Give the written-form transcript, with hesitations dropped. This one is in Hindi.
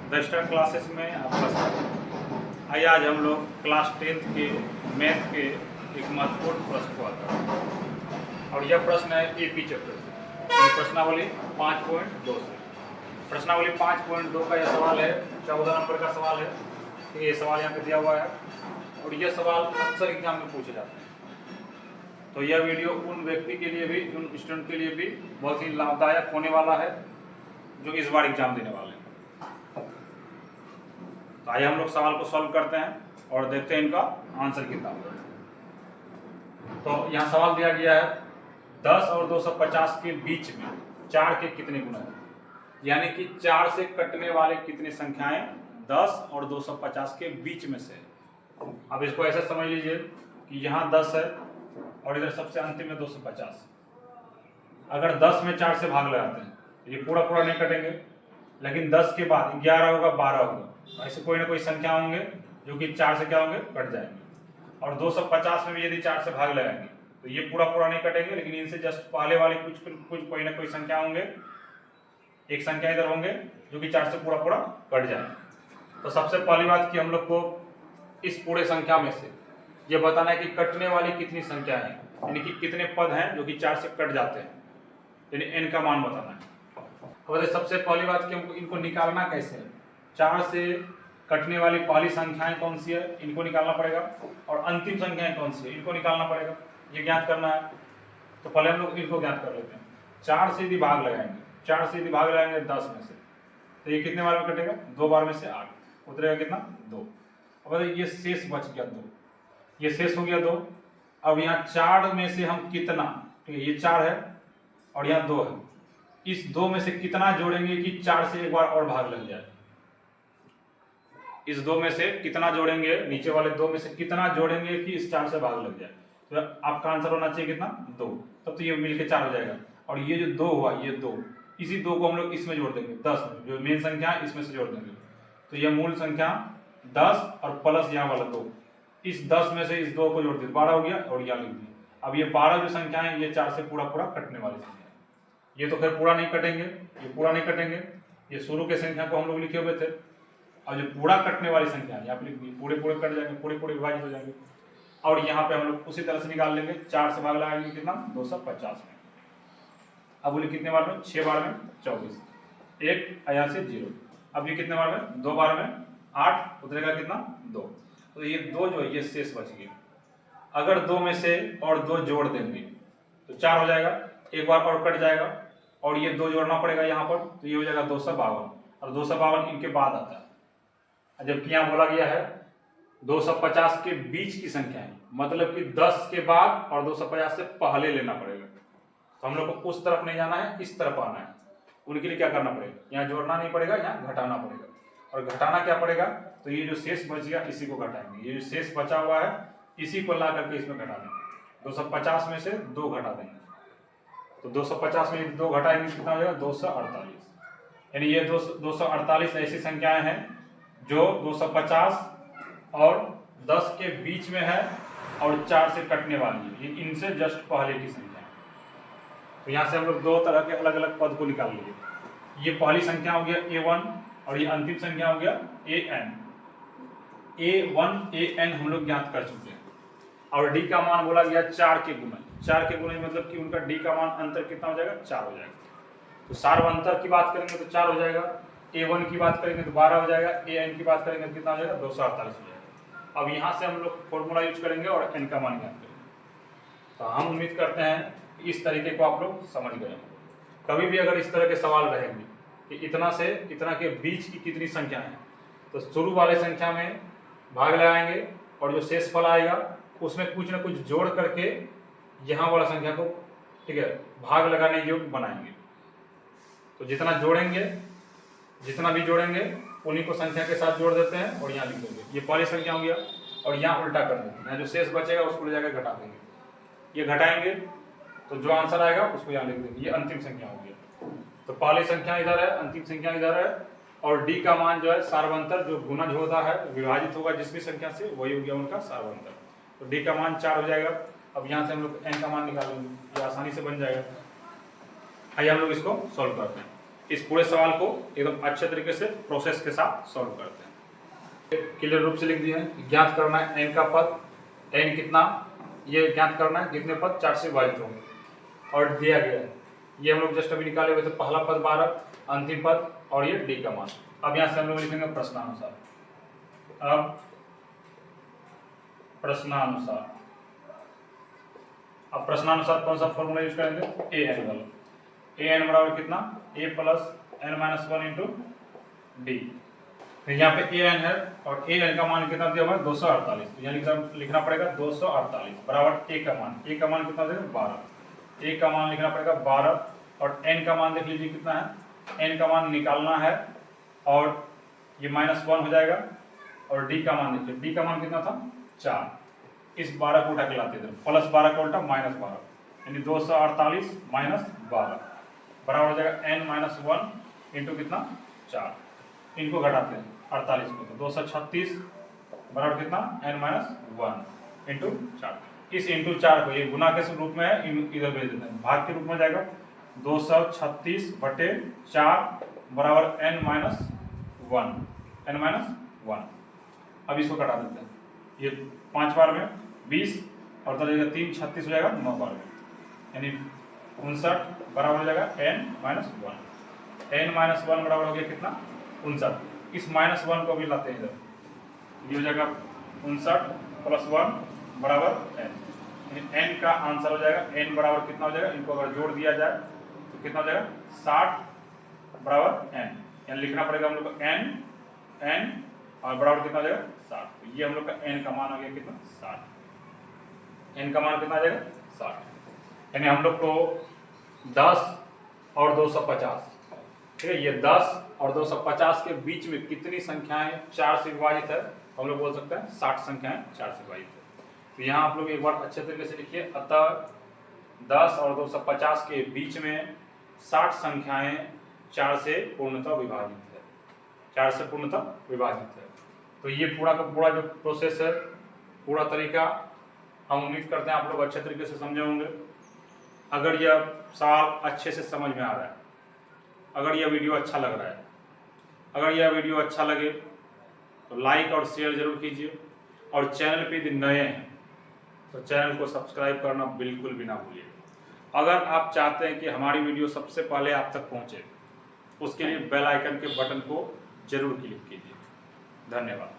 द स्टार क्लासेस में आपका स्वागत। आइए आज हम लोग क्लास 10th के मैथ के एक महत्वपूर्ण प्रश्न को आता है और यह प्रश्न है एपी चैप्टर से, प्रश्नावली 5.2 से। प्रश्नावली 5.2 का यह सवाल है, 14 नंबर का सवाल है। तो ये सवाल यहाँ पे दिया हुआ है और यह सवाल अक्सर एग्जाम में पूछे जाते हैं। तो यह वीडियो उन व्यक्ति के लिए भी, उन स्टूडेंट के लिए भी बहुत ही लाभदायक होने वाला है जो इस बार एग्जाम देने वाले हैं। तो आइए हम लोग सवाल को सॉल्व करते हैं और देखते हैं इनका आंसर कितना होगा। तो यहाँ सवाल दिया गया है 10 और 250 के बीच में 4 के कितने गुना है, यानी कि 4 से कटने वाले कितनी संख्याएं 10 और 250 के बीच में से। अब इसको ऐसे समझ लीजिए कि यहाँ 10 है और इधर सबसे अंतिम में 250। अगर 10 में 4 से भाग लगाते हैं तो ये पूरा पूरा नहीं कटेंगे, लेकिन 10 के बाद 11 होगा, 12 होगा, ऐसे कोई ना कोई संख्या होंगे जो कि 4 से क्या होंगे, कट जाएंगे। और 250 में भी यदि 4 से भाग लगाएंगे तो ये पूरा पूरा नहीं कटेंगे, लेकिन इनसे जस्ट पहले वाले कुछ कोई ना कोई संख्या होंगे, एक संख्या इधर होंगे जो कि 4 से पूरा पूरा कट जाएंगे। तो सबसे पहली बात कि हम लोग को इस पूरे संख्या में से ये बताना है कि कटने वाली कितनी संख्या है, यानी कि कितने पद हैं जो कि 4 से कट जाते हैं, यानी n का मान बताना है। अब सबसे पहली बात कि हमको इनको निकालना कैसे है। 4 से कटने वाली पहली संख्याएं कौन सी है, इनको निकालना पड़ेगा, और अंतिम संख्याएं कौन सी है, इनको निकालना पड़ेगा। ये ज्ञात करना है। तो पहले हम लोग इनको ज्ञात कर लेते हैं। 4 से यदि भाग लगाएंगे, 4 से यदि भाग लगाएंगे 10 में से, तो ये कितने बार में कटेगा, 2 बार में से 8, उतरेगा कितना, 2। अब ये शेष बच गया 2, ये शेष हो गया 2। अब यहाँ 4 में से हम कितना, ठीक है, ये 4 है और यहाँ 2 है, इस 2 में से कितना जोड़ेंगे कि 4 से एक बार और भाग लग जाए। इस 2 में से कितना जोड़ेंगे, नीचे वाले 2 में से कितना जोड़ेंगे कि इस 4 से भाग लग जाए। तो आपका आंसर होना चाहिए कितना, 2। तब तो ये मिलके 4 हो जाएगा। और ये जो 2 हुआ, ये 2, इसी 2 को हम लोग इसमें जोड़ देंगे, 10 में, जो मेन संख्या है इसमें से जोड़ देंगे। तो ये मूल संख्या 10 और प्लस यहाँ वाला 2, इस 10 में से इस 2 को जोड़ दिया, 12 हो गया और यहाँ लिख दिया। अब ये 12 जो संख्या है ये 4 से पूरा पूरा कटने वाली संख्या है। ये तो खैर पूरा नहीं कटेंगे, ये पूरा नहीं कटेंगे, ये शुरू के संख्या को हम लोग लिखे हुए थे। और जो पूरा कटने वाली संख्या है यहाँ पे लिख दी, पूरे पूरे कट जाएंगे, पूरे पूरे विभाजित हो जाएंगे। और यहाँ पे हम लोग उसी तरह से निकाल लेंगे। 4 से भाग लगाएंगे कितना, 250 में। अब बोले कितने बार में, 6 बार में 24, 1 यहाँ से 0। अब ये कितने बार में, 2 बार में 8, उतरेगा कितना, 2। तो ये 2 जो है ये शेष बच गया। अगर 2 में से और 2 जोड़ देंगे तो 4 हो जाएगा, एक बार और कट जाएगा, और ये 2 जोड़ना पड़ेगा यहाँ पर, तो ये हो जाएगा 252। और 252 इनके बाद आता है, जबकि यहाँ बोला गया है 250 के बीच की संख्या है, मतलब कि 10 के बाद और 250 से पहले लेना पड़ेगा। तो हम लोग को उस तरफ नहीं जाना है, इस तरफ आना है। उनके लिए क्या करना पड़ेगा, यहाँ जोड़ना नहीं पड़ेगा, यहाँ घटाना पड़ेगा। और घटाना क्या पड़ेगा, तो ये जो शेष बच गया इसी को घटाएंगे। ये जो शेष बचा हुआ है इसी को ला करके इसमें घटा देंगे। 250 में से 2 घटा देंगे, तो 250 में 2 घटाएंगे कितना हो जाएगा, 248। यानी ये 248 ऐसी संख्याएं हैं जो 250 और 10 के बीच में है और 4 से कटने वाली है, ये इनसे जस्ट पहले की संख्या है। तो यहाँ से हम लोग 2 तरह के अलग अलग पद को निकाल लिए। ये पहली संख्या हो गया A1 और ये अंतिम संख्या हो गया AN। A1 AN हम लोग ज्ञात कर चुके हैं। और D का मान बोला गया 4 के गुना। 4 के गुना मतलब कि उनका D का मान अंतर कितना हो जाएगा, 4 हो जाएगा। तो सार्वंतर की बात करेंगे तो 4 हो जाएगा, A1 की बात करेंगे तो 12 हो जाएगा, AN की बात करेंगे तो कितना हो जाएगा, 248 हो जाएगा। अब यहाँ से हम लोग फॉर्मूला यूज करेंगे और n का मान ज्ञात करेंगे। तो हम उम्मीद करते हैं इस तरीके को आप लोग समझ गए। कभी भी अगर इस तरह के सवाल रहेंगे कि इतना से इतना के बीच की कितनी संख्या है, तो शुरू वाले संख्या में भाग लगाएंगे और जो शेष फल आएगा उसमें कुछ ना कुछ जोड़ करके यहाँ वाला संख्या को, ठीक है, भाग लगाने योग्य बनाएंगे। तो जितना जोड़ेंगे, जितना भी जोड़ेंगे उन्हीं को संख्या के साथ जोड़ देते हैं और यहाँ लिख देंगे। ये पहली संख्या हो गया और यहाँ उल्टा कर देंगे, यहाँ जो शेष बचेगा उसको ले जाकर घटा देंगे। ये घटाएंगे तो जो आंसर आएगा उसको यहाँ लिख देंगे। ये अंतिम संख्या हो गया। तो पहली संख्या इधर है, अंतिम संख्या इधर है, और D का मान जो है सार्वंतर, जो गुणज होता है, विभाजित होगा जिस भी संख्या से, वही हो गया उनका सार्वंतर। तो D का मान 4 हो जाएगा। अब यहाँ से हम लोग n का मान निकालेंगे, ये आसानी से बन जाएगा। आइए हम लोग इसको सॉल्व करते हैं। इस पूरे सवाल को एकदम अच्छे तरीके से प्रोसेस के साथ सॉल्व करते हैं। क्लियर रूप से लिख दिया है, ज्ञात करना है n का पद, n कितना, ये ज्ञात करना है कितने पद 4 से विभाजित हो, और दिया गया है ये हम लोग जस्ट अभी निकाले हुए थे, पहला पद 12, अंतिम पद और ये d का मान। अब यहाँ से हम लोग लिखेंगे प्रश्नानुसार। अब प्रश्नानुसार, अब प्रश्नानुसार कौन सा फॉर्मूला यूज करेंगे, ए एन वाला। ए एन बराबर कितना, A plus N minus 1 into D. तो यहाँ पे ए एन है और ए एन का मान कितना दिया हुआ है 248, तो यहाँ लिखना पड़ेगा 248 बराबर ए का मान, ए का मान कितना देगा 12, ए का मान लिखना पड़ेगा 12, और एन का मान देख लीजिए कितना है, एन का मान निकालना है और ये -1 हो जाएगा, और डी का मान देखिए, डी का मान कितना था 4, इस 12 को उठा के लाते थे, प्लस 12 का उल्टा -12, यानी 248 माइनस 12 बराबर हो जाएगा n माइनस 1 इंटू कितना 4, इनको घटाते हैं 48 को, तो 236 बराबर कितना n माइनस 1 इंटू 4, इस इंटू 4 को ये गुना के रूप में है, इधर भेज देते हैं, भाग के रूप में जाएगा 236 बटे 4 बराबर n माइनस 1। अब इसको घटा देते हैं, ये 5 बार में 20 और तो जाएगा 3 36 हो जाएगा 9 बार में, यानी 59 बराबर हो जाएगा n माइनस 1। n माइनस 1 बराबर हो गया कितना 59, इस -1 को भी लाते हैं इधर, ये हो जाएगा 59 प्लस 1 बराबर n, n का आंसर हो जाएगा n बराबर कितना हो जाएगा, इनको अगर जोड़ दिया जाए तो कितना हो जाएगा 60 बराबर n, यानी लिखना पड़ेगा हम लोग को n और बराबर कितना हो जाएगा 60, तो ये हम लोग का n का मान आ गया कितना 60, n का मान कितना आ जाएगा 60, यानी हम लोग को 10 और 250, ठीक है, ये 10 और 250 के बीच में कितनी संख्याएं 4 से विभाजित है, हम लोग बोल सकते हैं 60 संख्याएं 4 से विभाजित है। तो यहाँ आप लोग एक बार अच्छे तरीके से लिखिए, अतः 10 और 250 के बीच में 60 संख्याएं 4 से पूर्णतः विभाजित है, 4 से पूर्णतः विभाजित है। तो ये पूरा का पूरा जो प्रोसेस है, पूरा तरीका हम उम्मीद करते हैं आप लोग अच्छे तरीके से समझे होंगे। अगर यह सवाल अच्छे से समझ में आ रहा है, अगर यह वीडियो अच्छा लग रहा है, अगर यह वीडियो अच्छा लगे तो लाइक और शेयर जरूर कीजिए, और चैनल पे यदि नए हैं तो चैनल को सब्सक्राइब करना बिल्कुल भी ना भूलिए। अगर आप चाहते हैं कि हमारी वीडियो सबसे पहले आप तक पहुंचे, उसके लिए बेल आइकन के बटन को जरूर क्लिक कीजिए। धन्यवाद।